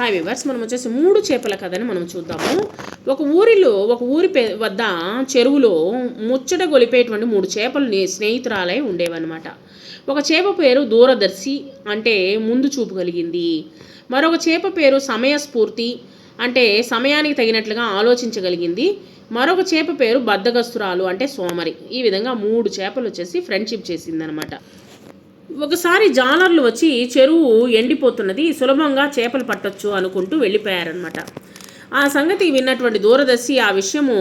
Hi viewers, మనం వచ్చేసి 3 చేపల కథని మనం చూద్దాము. ఒక ఊరి వద్ద చెరువులో ముచ్చట గొలిపేటువంటి 3 చేపలు స్నేహితురాలై ఉండేవన్నమాట. ఒక చేప పేరు దూరదర్శి, అంటే ముందు చూపు కలిగింది. మరొక చేప పేరు సమయస్ఫూర్తి, అంటే సమయానికి తగినట్లుగా ఆలోచించగలిగింది. మరొక చేప పేరు బద్ధకస్తురాలు, అంటే సోమరి. ఈ విధంగా 3 చేపలు వచ్చేసి ఫ్రెండ్షిప్ చేసిందనమాట. ఒకసారి జాలర్లు వచ్చి చెరువు ఎండిపోతున్నది, సులభంగా చేపలు పట్టొచ్చు అనుకుంటూ వెళ్ళిపోయారనమాట. ఆ సంగతి విన్నటువంటి దూరదర్శి ఆ విషయము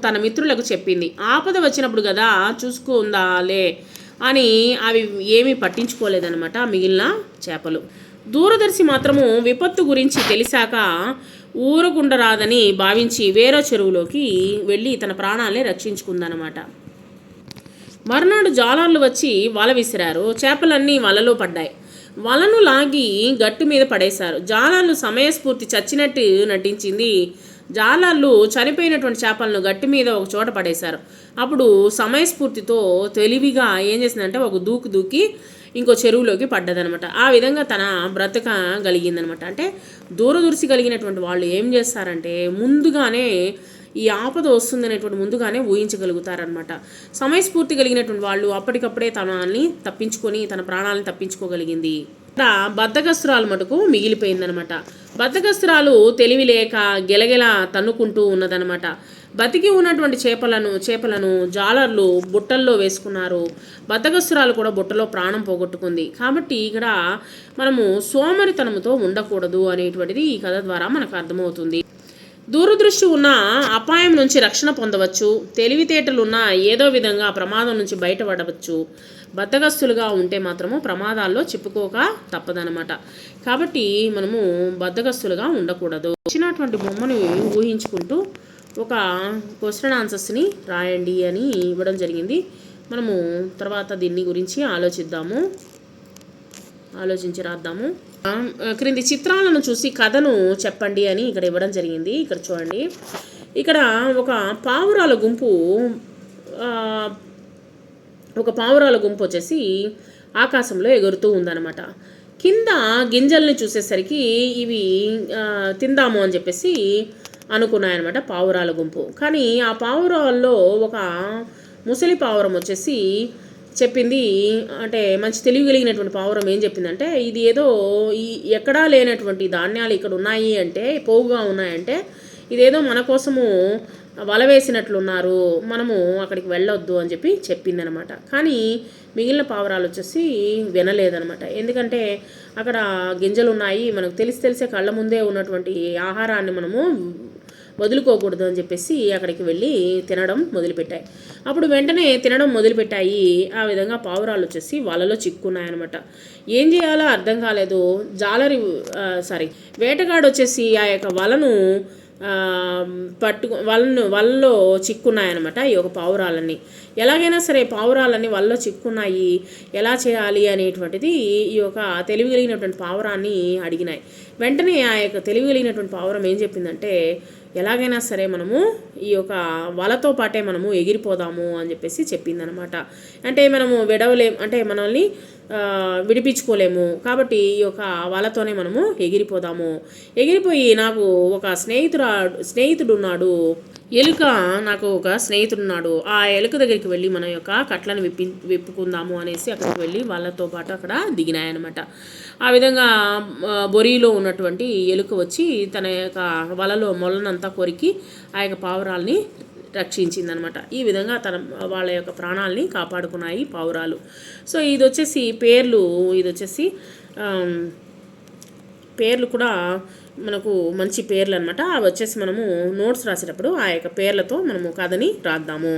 తన మిత్రులకు చెప్పింది. ఆపద వచ్చినప్పుడు కదా చూసుకుందాలే అని అవి ఏమీ పట్టించుకోలేదనమాట మిగిలిన చేపలు. దూరదర్శి మాత్రము విపత్తు గురించి తెలిసాక ఊరకుండరాదని భావించి వేరే చెరువులోకి వెళ్ళి తన ప్రాణాలని రక్షించుకుందనమాట. మర్నాడు జాలర్లు వచ్చి వల విసిరారు. చేపలన్నీ వలలో పడ్డాయి. వలను లాగి గట్టు మీద పడేశారు. జాలర్లు సమయస్ఫూర్తి చచ్చినట్టు నటించింది. జాలర్లు చనిపోయినటువంటి చేపలను గట్టి మీద ఒక చోట పడేశారు. అప్పుడు సమయస్ఫూర్తితో తెలివిగా ఏం చేసిందంటే ఒక దూకి ఇంకో చెరువులోకి పడ్డదనమాట. ఆ విధంగా తన బ్రతకగలిగిందనమాట. అంటే దూరదృష్టి కలిగినటువంటి వాళ్ళు ఏం చేస్తారంటే ముందుగానే ఈ ఆపద వస్తుందనేటువంటి ముందుగానే ఊహించగలుగుతారనమాట. సమయస్ఫూర్తి కలిగినటువంటి వాళ్ళు అప్పటికప్పుడే తన ప్రాణాలను తప్పించుకోగలిగింది. బద్ధకస్తురాలు మటుకు మిగిలిపోయిందనమాట. బద్ధకస్తురాలు తెలివి లేక గెలగెల తన్నుకుంటూ ఉన్నదనమాట. బతికి ఉన్నటువంటి చేపలను జాలర్లు బుట్టల్లో వేసుకున్నారు. బద్ధకస్తురాలు కూడా బుట్టలో ప్రాణం పోగొట్టుకుంది. కాబట్టి ఇక్కడ మనము సోమరితనంతో ఉండకూడదు అనేటువంటిది ఈ కథ ద్వారా మనకు అర్థమవుతుంది. దూరదృష్టి ఉన్న అపాయం నుంచి రక్షణ పొందవచ్చు. తెలివితేటలున్న ఏదో విధంగా ప్రమాదం నుంచి బయటపడవచ్చు. బద్ధకస్తులుగా ఉంటే మాత్రము ప్రమాదాల్లో చిక్కుకోక తప్పదనమాట. కాబట్టి మనము బద్ధకస్తులుగా ఉండకూడదు. వచ్చినటువంటి బొమ్మను ఊహించుకుంటూ ఒక క్వశ్చన్ ఆన్సర్స్ని రాయండి అని ఇవ్వడం జరిగింది. మనము తర్వాత దీన్ని గురించి ఆలోచించి రాద్దాము. క్రింది చిత్రాలను చూసి కథను చెప్పండి అని ఇక్కడ ఇవ్వడం జరిగింది. ఇక్కడ చూడండి, ఇక్కడ ఒక పావురాల గుంపు వచ్చేసి ఆకాశంలో ఎగురుతూ ఉందన్నమాట. కింద గింజల్ని చూసేసరికి ఇవి తిందాము అని చెప్పేసి అనుకున్నాయన్నమాట పావురాల గుంపు. కానీ ఆ పావురాల్లో ఒక ముసలి పావురం వచ్చేసి చెప్పింది, అంటే మంచి తెలివి కలిగినటువంటి పావురం ఏం చెప్పిందంటే, ఇది ఏదో ఎక్కడా లేనటువంటి ధాన్యాలు ఇక్కడ ఉన్నాయి అంటే, పోగుగా ఉన్నాయంటే ఇదేదో మన కోసము వల వేసినట్లున్నారు, మనము అక్కడికి వెళ్ళొద్దు అని చెప్పి చెప్పిందనమాట. కానీ మిగిలిన పావురాలు వచ్చేసి వినలేదనమాట. ఎందుకంటే అక్కడ గింజలు ఉన్నాయి, మనకు తెలిసే కళ్ళ ముందే ఉన్నటువంటి ఆహారాన్ని మనము వదులుకోకూడదు అని చెప్పేసి అక్కడికి వెళ్ళి తినడం మొదలుపెట్టాయి. అప్పుడు వెంటనే తినడం మొదలుపెట్టాయి. ఆ విధంగా పావురాలు వచ్చేసి వలలో చిక్కున్నాయన్నమాట. ఏం చేయాలో అర్థం కాలేదు. వేటగాడు వచ్చేసి ఆ యొక్క వలను వలలో చిక్కున్నాయన్నమాట. ఈ యొక్క పావురాలన్నీ ఎలాగైనా సరే పావురాలన్నీ వలలో చిక్కున్నాయి, ఎలా చేయాలి అనేటువంటిది ఈ యొక్క తెలివి కలిగినటువంటి పావురాన్ని అడిగినాయి. వెంటనే ఆ యొక్క తెలివి కలిగినటువంటి పావురం ఏం చెప్పిందంటే, ఎలాగైనా సరే మనము ఈ యొక్క వలతో పాటే మనము ఎగిరిపోదాము అని చెప్పేసి చెప్పిందనమాట. అంటే మనము అంటే మనల్ని విడిపించుకోలేము, కాబట్టి ఈ యొక్క వలతోనే మనము ఎగిరిపోయి నాకు ఒక స్నేహితుడున్నాడు, నాకు ఒక స్నేహితుడున్నాడు, ఆ ఎలుక దగ్గరికి వెళ్ళి మన యొక్క కట్లను విప్పుకుందాము అనేసి అక్కడికి వెళ్ళి వాళ్ళతో పాటు అక్కడ దిగినాయన్నమాట. ఆ విధంగా బొరిలో ఉన్నటువంటి ఎలుక వచ్చి తన యొక్క వలలో మొలనంతా కొరికి ఆ యొక్క పావురాల్ని రక్షించిందనమాట. ఈ విధంగా వాళ్ళ యొక్క ప్రాణాలని కాపాడుకున్నాయి పావురాలు. సో ఇది వచ్చేసి పేర్లు కూడా మనకు మంచి పేర్లు అనమాట. అవి వచ్చేసి మనము నోట్స్ రాసేటప్పుడు ఆ యొక్క పేర్లతో మనము కథని రాద్దాము.